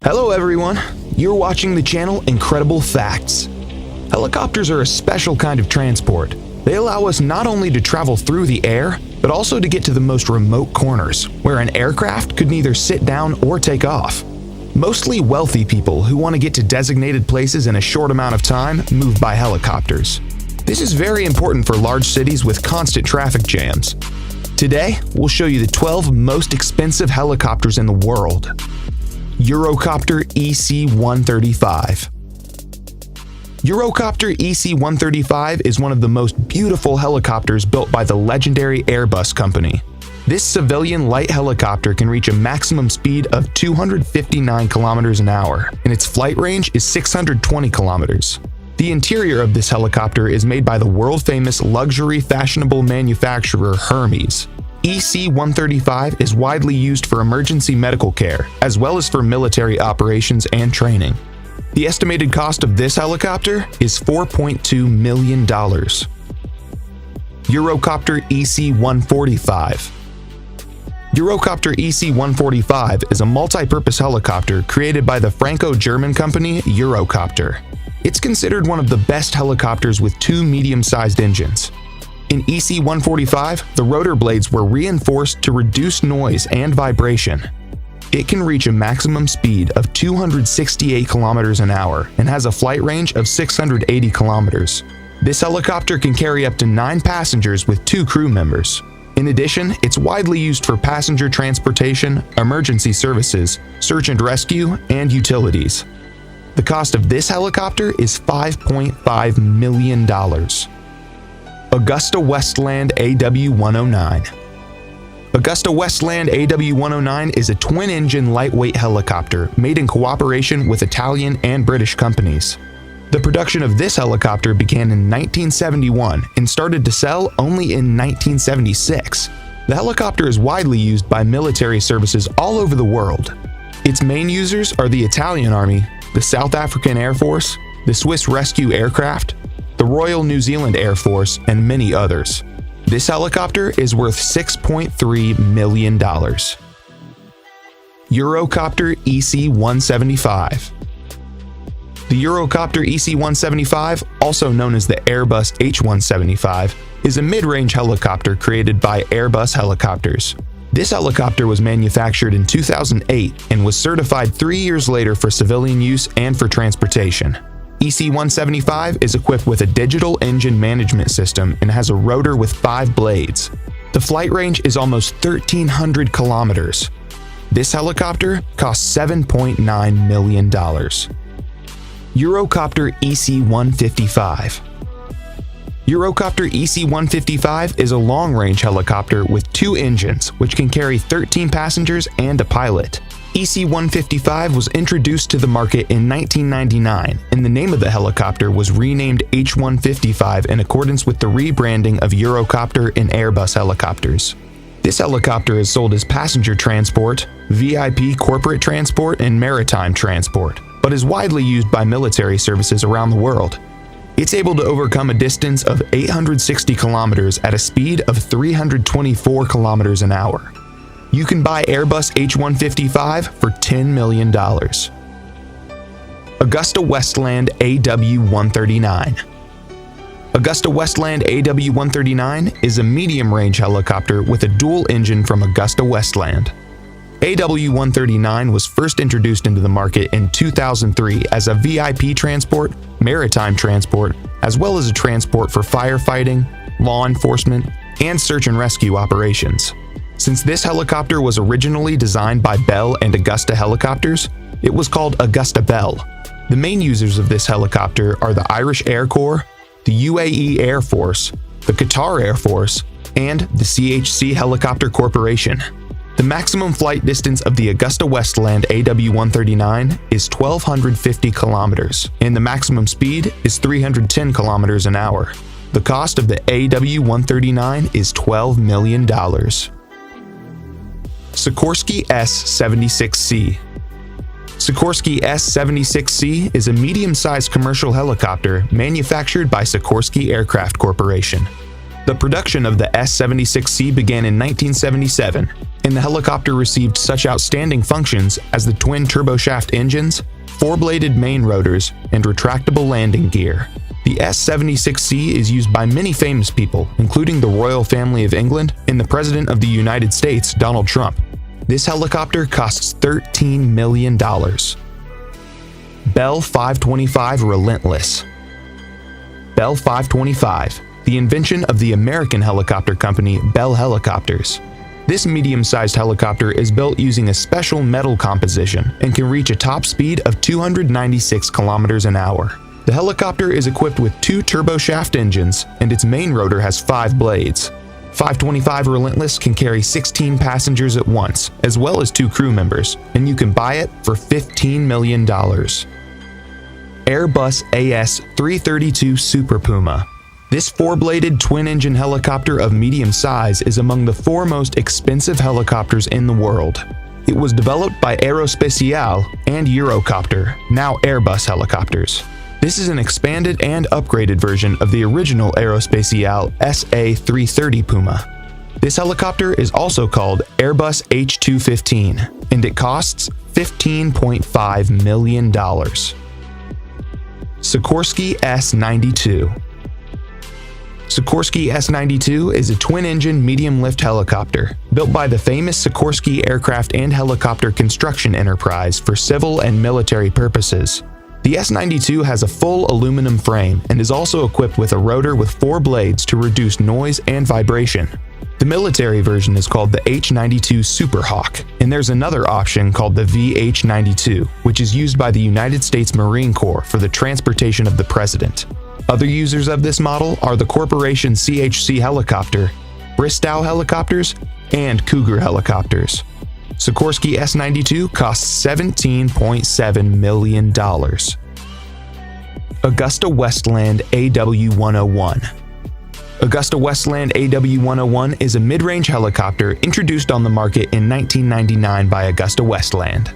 Hello everyone, you're watching the channel Incredible Facts. Helicopters are a special kind of transport. They allow us not only to travel through the air, but also to get to the most remote corners, where an aircraft could neither sit down or take off. Mostly wealthy people who want to get to designated places in a short amount of time move by helicopters. This is very important for large cities with constant traffic jams. Today, we'll show you the 12 most expensive helicopters in the world. Eurocopter EC-135. Eurocopter EC-135 is one of the most beautiful helicopters built by the legendary Airbus company. This civilian light helicopter can reach a maximum speed of 259 kilometers an hour, and its flight range is 620 kilometers. The interior of this helicopter is made by the world-famous luxury fashionable manufacturer Hermes. EC-135 is widely used for emergency medical care, as well as for military operations and training. The estimated cost of this helicopter is $4.2 million. Eurocopter EC-145. Eurocopter EC-145 is a multi-purpose helicopter created by the Franco-German company Eurocopter. It's considered one of the best helicopters with two medium-sized engines. In EC-145, the rotor blades were reinforced to reduce noise and vibration. It can reach a maximum speed of 268 kilometers an hour and has a flight range of 680 kilometers. This helicopter can carry up to 9 passengers with 2 crew members. In addition, it's widely used for passenger transportation, emergency services, search and rescue, and utilities. The cost of this helicopter is $5.5 million. AgustaWestland AW109. AgustaWestland AW109 is a twin-engine lightweight helicopter made in cooperation with Italian and British companies. The production of this helicopter began in 1971 and started to sell only in 1976. The helicopter is widely used by military services all over the world. Its main users are the Italian Army, the South African Air Force, the Swiss Rescue Aircraft, the Royal New Zealand Air Force, and many others. This helicopter is worth $6.3 million. Eurocopter EC-175. The Eurocopter EC-175, also known as the Airbus H-175, is a mid-range helicopter created by Airbus Helicopters. This helicopter was manufactured in 2008 and was certified 3 years later for civilian use and for transportation. EC-175 is equipped with a digital engine management system and has a rotor with 5 blades. The flight range is almost 1,300 kilometers. This helicopter costs $7.9 million. Eurocopter EC-155. Eurocopter EC-155 is a long-range helicopter with 2 engines, which can carry 13 passengers and a pilot. EC-155 was introduced to the market in 1999, and the name of the helicopter was renamed H-155 in accordance with the rebranding of Eurocopter and Airbus helicopters. This helicopter is sold as passenger transport, VIP corporate transport, and maritime transport, but is widely used by military services around the world. It's able to overcome a distance of 860 kilometers at a speed of 324 kilometers an hour. You can buy Airbus H-155 for $10 million. AgustaWestland AW139. AgustaWestland AW139 is a medium-range helicopter with a dual engine from AgustaWestland. AW139 was first introduced into the market in 2003 as a VIP transport, maritime transport, as well as a transport for firefighting, law enforcement, and search and rescue operations. Since this helicopter was originally designed by Bell and Augusta Helicopters, it was called Augusta Bell. The main users of this helicopter are the Irish Air Corps, the UAE Air Force, the Qatar Air Force, and the CHC Helicopter Corporation. The maximum flight distance of the AgustaWestland AW139 is 1,250 kilometers, and the maximum speed is 310 kilometers an hour. The cost of the AW139 is $12 million. Sikorsky S-76C. Sikorsky S-76C is a medium-sized commercial helicopter manufactured by Sikorsky Aircraft Corporation. The production of the S-76C began in 1977, and the helicopter received such outstanding functions as the twin turboshaft engines, four-bladed main rotors, and retractable landing gear. The S-76C is used by many famous people, including the royal family of England and the President of the United States, Donald Trump. This helicopter costs $13 million. Bell 525 Relentless. Bell 525, the invention of the American helicopter company Bell Helicopters. This medium-sized helicopter is built using a special metal composition and can reach a top speed of 296 kilometers an hour. The helicopter is equipped with two turboshaft engines, and its main rotor has 5 blades. 525 Relentless can carry 16 passengers at once, as well as 2 crew members, and you can buy it for $15 million. Airbus AS-332 Super Puma. This 4-bladed twin-engine helicopter of medium size is among the 4 most expensive helicopters in the world. It was developed by Aerospatiale and Eurocopter, now Airbus helicopters. This is an expanded and upgraded version of the original Aerospatiale SA-330 Puma. This helicopter is also called Airbus H215, and it costs $15.5 million. Sikorsky S-92. Sikorsky S-92 is a twin-engine medium-lift helicopter built by the famous Sikorsky Aircraft and Helicopter Construction Enterprise for civil and military purposes. The S-92 has a full aluminum frame and is also equipped with a rotor with 4 blades to reduce noise and vibration. The military version is called the H-92 Super Hawk, and there's another option called the VH-92, which is used by the United States Marine Corps for the transportation of the president. Other users of this model are the Corporation CHC Helicopter, Bristow Helicopters, and Cougar Helicopters. Sikorsky S-92 costs $17.7 million. AgustaWestland AW101. AgustaWestland AW101 is a mid-range helicopter introduced on the market in 1999 by AgustaWestland.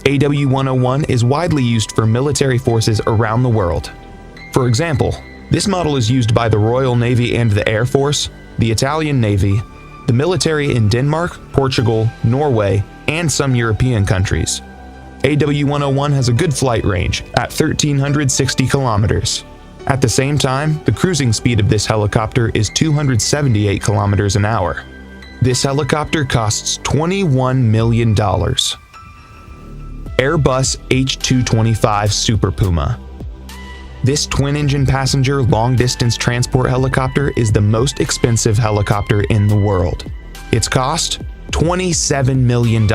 AW101 is widely used for military forces around the world. For example, this model is used by the Royal Navy and the Air Force, the Italian Navy, the military in Denmark, Portugal, Norway, and some European countries. AW101 has a good flight range at 1,360 kilometers. At the same time, the cruising speed of this helicopter is 278 kilometers an hour. This helicopter costs $21 million. Airbus H225 Super Puma. This twin-engine passenger long-distance transport helicopter is the most expensive helicopter in the world. Its cost? $27 million.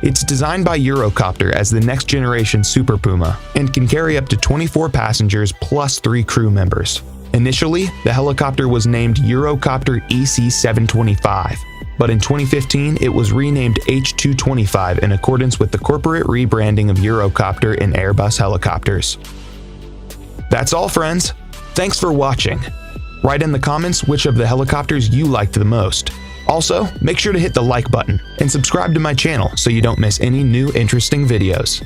It's designed by Eurocopter as the next-generation Super Puma and can carry up to 24 passengers plus 3 crew members. Initially, the helicopter was named Eurocopter EC-725, but in 2015 it was renamed H225 in accordance with the corporate rebranding of Eurocopter and Airbus helicopters. That's all, friends. Thanks for watching. Write in the comments which of the helicopters you liked the most. Also, make sure to hit the like button and subscribe to my channel so you don't miss any new interesting videos.